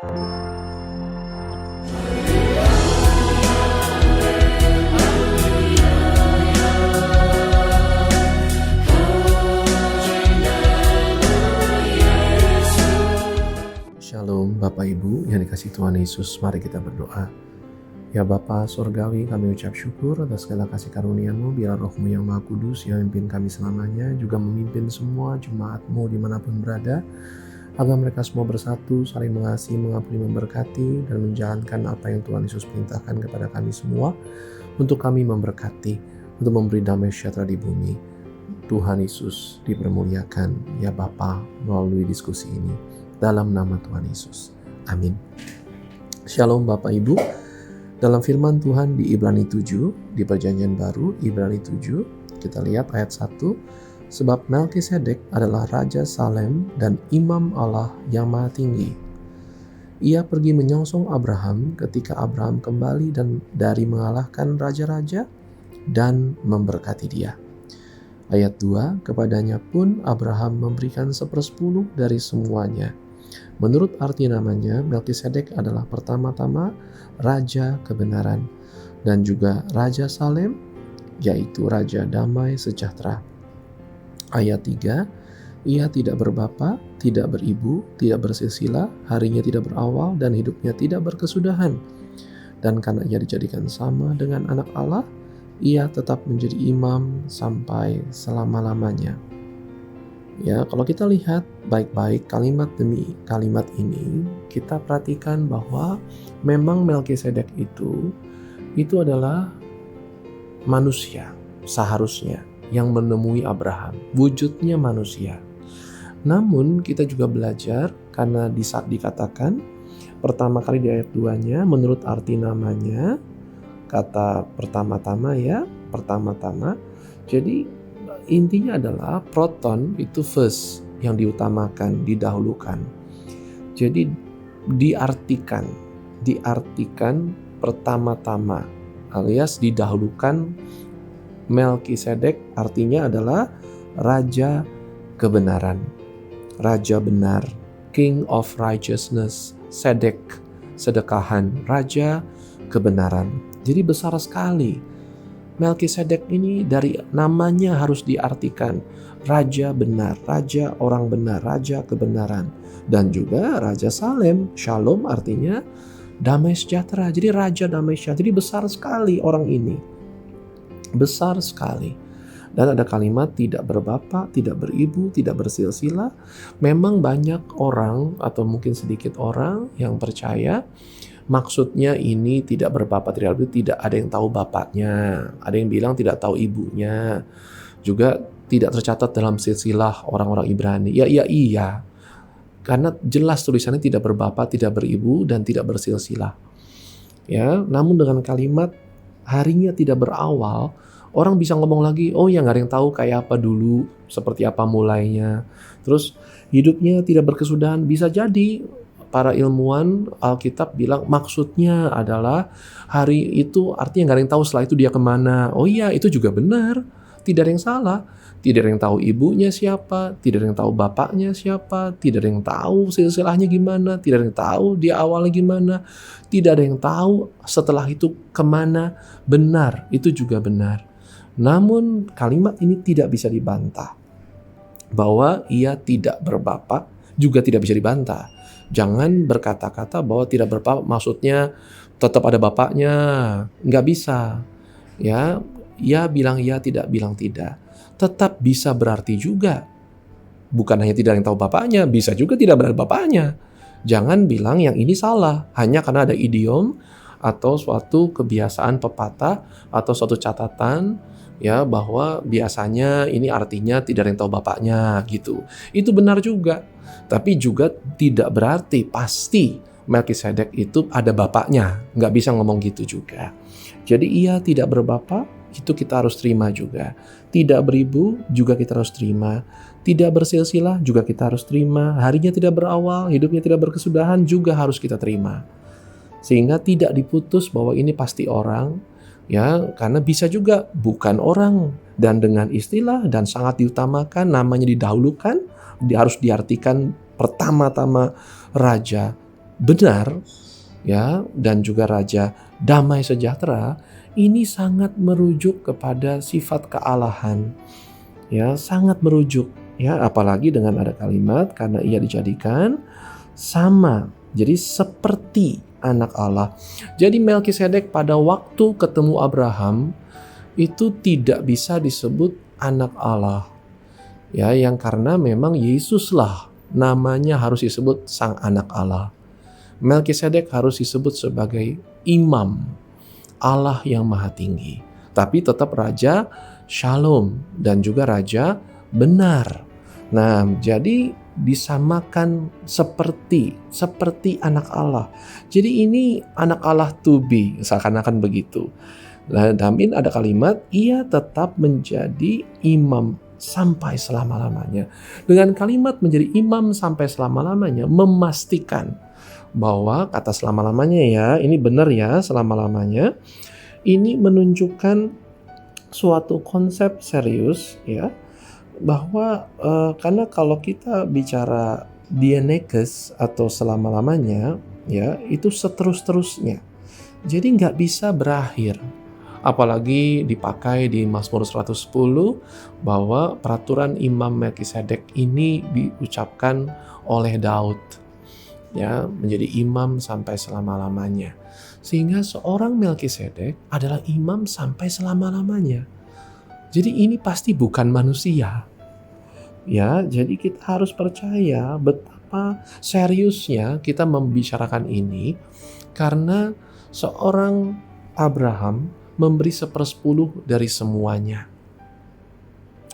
Shalom Bapak Ibu yang dikasihi Tuhan Yesus, mari kita berdoa. Ya Bapa Surgawi, kami ucap syukur atas segala kasih karunia-Mu. Biar Roh-Mu yang Maha Kudus yang memimpin kami selamanya, juga memimpin semua jemaat-Mu dimanapun berada, agar mereka semua bersatu, saling mengasihi, mengampuni, memberkati, dan menjalankan apa yang Tuhan Yesus perintahkan kepada kami semua, untuk kami memberkati, untuk memberi damai sejahtera di bumi. Tuhan Yesus dipermuliakan ya Bapa melalui diskusi ini. Dalam nama Tuhan Yesus. Amin. Shalom Bapak Ibu. Dalam firman Tuhan di Ibrani 7, di Perjanjian Baru, Ibrani 7, kita lihat ayat 1. Sebab Melkisedek adalah Raja Salem dan Imam Allah yang Maha Tinggi. Ia pergi menyongsong Abraham ketika Abraham kembali dan dari mengalahkan raja-raja dan memberkati dia. Ayat 2, kepadanya pun Abraham memberikan 1/10 dari semuanya. Menurut arti namanya, Melkisedek adalah pertama-tama Raja Kebenaran dan juga Raja Salem, yaitu Raja Damai Sejahtera. Ayat 3, ia tidak berbapa, tidak beribu, tidak bersilsilah, harinya tidak berawal dan hidupnya tidak berkesudahan. Dan karena ia dijadikan sama dengan anak Allah, ia tetap menjadi imam sampai selama-lamanya. Ya, kalau kita lihat baik-baik kalimat demi kalimat ini, kita perhatikan bahwa memang Melkisedek itu adalah manusia seharusnya yang menemui Abraham, wujudnya manusia. Namun kita juga belajar karena di saat dikatakan pertama kali di ayat 2-nya, menurut arti namanya, kata pertama-tama ya, pertama-tama. Jadi intinya adalah proton itu first yang diutamakan, didahulukan. Jadi diartikan pertama-tama alias didahulukan. Melkisedek artinya adalah Raja Kebenaran, Raja Benar, King of Righteousness, Sedek, sedekahan, Raja Kebenaran. Jadi besar sekali. Melkisedek ini dari namanya harus diartikan Raja Benar, Raja Orang Benar, Raja Kebenaran. Dan juga Raja Salem, Shalom artinya damai sejahtera. Jadi Raja Damai Sejahtera. Jadi besar sekali orang ini. Besar sekali. Dan ada kalimat tidak berbapa, tidak beribu, tidak bersilsilah. Memang banyak orang atau mungkin sedikit orang yang percaya maksudnya ini tidak berbapa, tidak ada yang tahu bapaknya. Ada yang bilang tidak tahu ibunya. Juga tidak tercatat dalam silsilah orang-orang Ibrani. Iya. Karena jelas tulisannya tidak berbapa, tidak beribu, dan tidak bersilsilah. Ya, namun dengan kalimat harinya tidak berawal, orang bisa ngomong lagi, oh ya nggak ada yang tahu kayak apa dulu, seperti apa mulainya. Terus hidupnya tidak berkesudahan, bisa jadi. Para ilmuwan Alkitab bilang maksudnya adalah hari itu artinya nggak ada yang tahu setelah itu dia kemana. Oh iya, itu juga benar. Tidak ada yang salah. Tidak ada yang tahu ibunya siapa, tidak ada yang tahu bapaknya siapa, tidak ada yang tahu silsilahnya gimana, tidak ada yang tahu dia awalnya gimana, tidak ada yang tahu setelah itu kemana. Benar, itu juga benar. Namun kalimat ini tidak bisa dibantah. Bahwa ia tidak berbapa juga tidak bisa dibantah. Jangan berkata-kata bahwa tidak berbapa maksudnya tetap ada bapaknya. Nggak bisa. Ya bilang ya, tidak bilang tidak. Tetap bisa berarti juga. Bukan hanya tidak ada yang tahu bapaknya, bisa juga tidak ada bapaknya. Jangan bilang yang ini salah hanya karena ada idiom atau suatu kebiasaan pepatah atau suatu catatan ya bahwa biasanya ini artinya tidak ada yang tahu bapaknya gitu. Itu benar juga. Tapi juga tidak berarti pasti Melkisedek itu ada bapaknya. Nggak bisa ngomong gitu juga. Jadi ia tidak berbapa, itu kita harus terima juga. Tidak beribu, juga kita harus terima. Tidak bersilsilah, juga kita harus terima. Harinya tidak berawal, hidupnya tidak berkesudahan, juga harus kita terima. Sehingga tidak diputus bahwa ini pasti orang, ya, karena bisa juga bukan orang. Dan dengan istilah dan sangat diutamakan, namanya didahulukan, harus diartikan pertama-tama Raja benar, ya, dan juga raja damai sejahtera, ini sangat merujuk kepada sifat kealahan, ya, sangat merujuk, ya, apalagi dengan ada kalimat karena ia dijadikan sama, jadi seperti anak Allah. Jadi Melkisedek pada waktu ketemu Abraham itu tidak bisa disebut anak Allah, ya, yang karena memang Yesuslah namanya harus disebut sang anak Allah. Melkisedek harus disebut sebagai imam Allah yang maha tinggi, tapi tetap raja Shalom dan juga raja benar. Nah, jadi disamakan seperti anak Allah. Jadi ini anak Allah to be, seakan-akan begitu. Nah, tapi ada kalimat ia tetap menjadi imam sampai selama-lamanya. Dengan kalimat menjadi imam sampai selama-lamanya memastikan bahwa kata selama-lamanya, ya, ini benar ya, selama-lamanya. Ini menunjukkan suatu konsep serius, ya, bahwa karena kalau kita bicara dienekes atau selama-lamanya, ya, itu seterus-terusnya. Jadi nggak bisa berakhir. Apalagi dipakai di Mazmur 110 bahwa peraturan Imam Melkisedek ini diucapkan oleh Daud, ya, menjadi imam sampai selama-lamanya. Sehingga seorang Melkisedek adalah imam sampai selama-lamanya. Jadi ini pasti bukan manusia. Ya, jadi kita harus percaya betapa seriusnya kita membicarakan ini karena seorang Abraham memberi 1/10 dari semuanya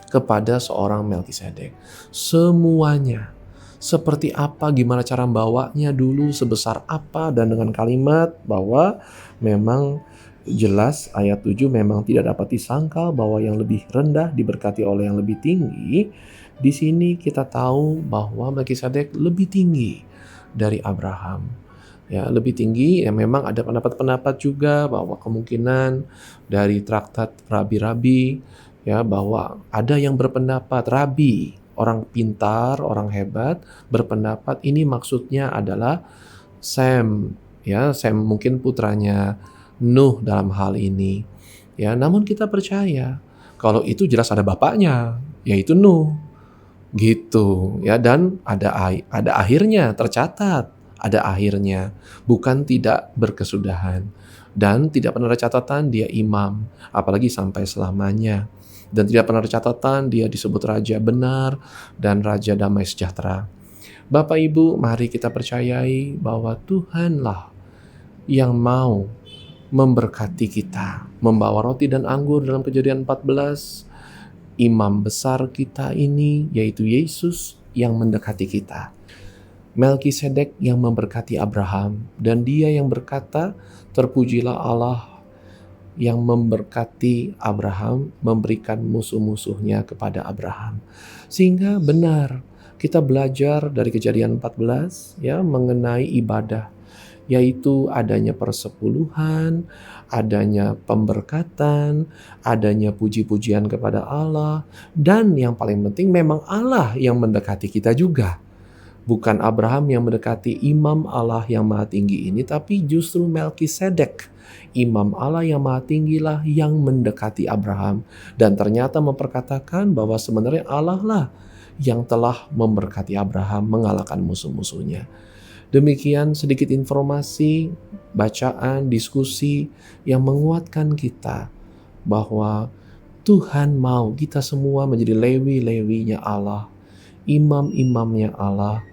kepada seorang Melkisedek. Semuanya. Seperti apa, gimana cara membawanya dulu, sebesar apa, dan dengan kalimat bahwa memang jelas ayat 7 memang tidak dapat disangkal bahwa yang lebih rendah diberkati oleh yang lebih tinggi. Di sini kita tahu bahwa Melkisedek lebih tinggi dari Abraham. Ya, lebih tinggi, ya, memang ada pendapat-pendapat juga bahwa kemungkinan dari traktat rabi-rabi, ya, bahwa ada yang berpendapat rabi, orang pintar, orang hebat, berpendapat ini maksudnya adalah Sem, ya, Sem mungkin putranya Nuh dalam hal ini. Ya, namun kita percaya kalau itu jelas ada bapaknya, yaitu Nuh. Gitu, ya, dan ada akhirnya, tercatat ada akhirnya, bukan tidak berkesudahan, dan tidak pernah ada catatan dia imam, apalagi sampai selamanya, dan tidak pernah ada catatan dia disebut raja benar dan raja damai sejahtera. Bapak Ibu, mari kita percayai bahwa Tuhanlah yang mau memberkati kita, membawa roti dan anggur dalam Kejadian 14. Imam besar kita ini yaitu Yesus yang mendekati kita. Melkisedek yang memberkati Abraham, dan dia yang berkata, terpujilah Allah yang memberkati Abraham, memberikan musuh-musuhnya kepada Abraham. Sehingga benar kita belajar dari Kejadian 14, ya, mengenai ibadah, yaitu adanya persepuluhan, adanya pemberkatan, adanya puji-pujian kepada Allah, dan yang paling penting memang Allah yang mendekati kita juga. Bukan Abraham yang mendekati imam Allah yang maha tinggi ini, tapi justru Melkisedek, imam Allah yang maha tinggilah yang mendekati Abraham. Dan ternyata memperkatakan bahwa sebenarnya Allah lah yang telah memberkati Abraham mengalahkan musuh-musuhnya. Demikian sedikit informasi, bacaan, diskusi yang menguatkan kita bahwa Tuhan mau kita semua menjadi lewi-lewinya Allah, imam-imamnya Allah,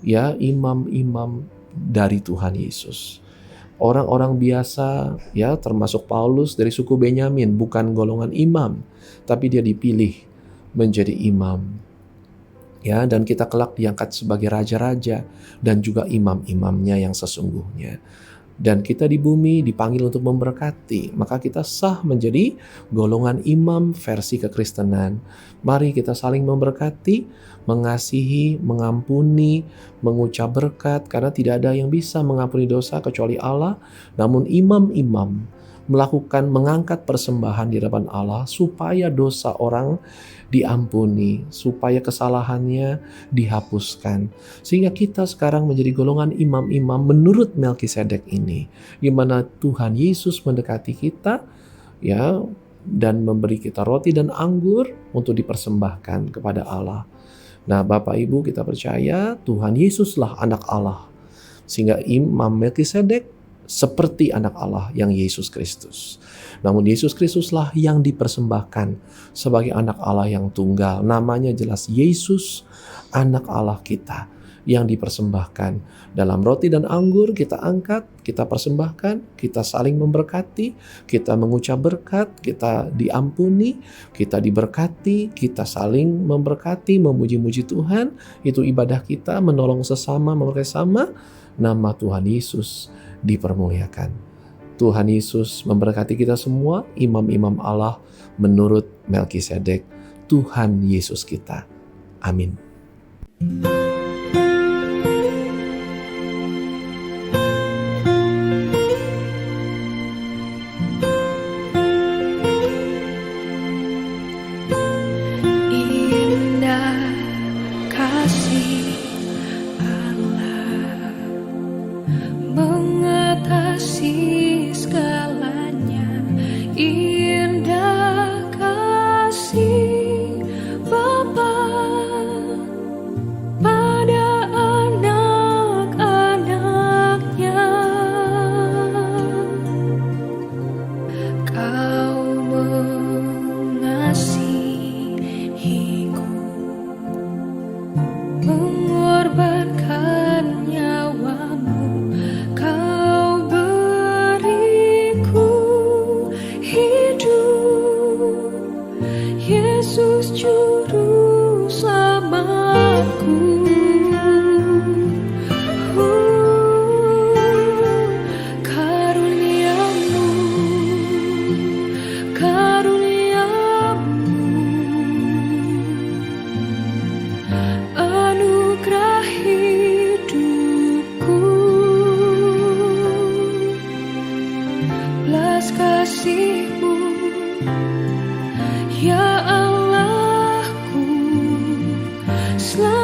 ya, imam-imam dari Tuhan Yesus. Orang-orang biasa, ya, termasuk Paulus dari suku Benyamin, bukan golongan imam, tapi dia dipilih menjadi imam. Ya, dan kita kelak diangkat sebagai raja-raja dan juga imam-imamnya yang sesungguhnya. Dan kita di bumi dipanggil untuk memberkati, maka kita sah menjadi golongan imam versi kekristenan. Mari kita saling memberkati, mengasihi, mengampuni, mengucap berkat, karena tidak ada yang bisa mengampuni dosa kecuali Allah. Namun imam-imam mengangkat persembahan di hadapan Allah supaya dosa orang diampuni, supaya kesalahannya dihapuskan. Sehingga kita sekarang menjadi golongan imam-imam menurut Melkisedek ini, di mana Tuhan Yesus mendekati kita, ya, dan memberi kita roti dan anggur untuk dipersembahkan kepada Allah. Nah, Bapak Ibu, kita percaya Tuhan Yesuslah anak Allah, sehingga Imam Melkisedek seperti anak Allah yang Yesus Kristus. Namun Yesus Kristuslah yang dipersembahkan sebagai anak Allah yang tunggal. Namanya jelas Yesus, anak Allah kita yang dipersembahkan. Dalam roti dan anggur kita angkat, kita persembahkan, kita saling memberkati, kita mengucap berkat, kita diampuni, kita diberkati, kita saling memberkati, memuji-muji Tuhan. Itu ibadah kita, menolong sesama, memberkati sesama. Nama Tuhan Yesus dipermuliakan. Tuhan Yesus memberkati kita semua, imam-imam Allah menurut Melkisedek, Tuhan Yesus kita. Amin. Indah kasih Allah mengatasi segalanya, indah kasih Bapa pada anak-anaknya. Kau mengasihiku, mengorbankan nyawamu, kau beriku hidup, Yesus juru selamatku. Karuniamu, karuniamu, anugerah hidupku, belas kasih-Mu, ya Allahku, selalu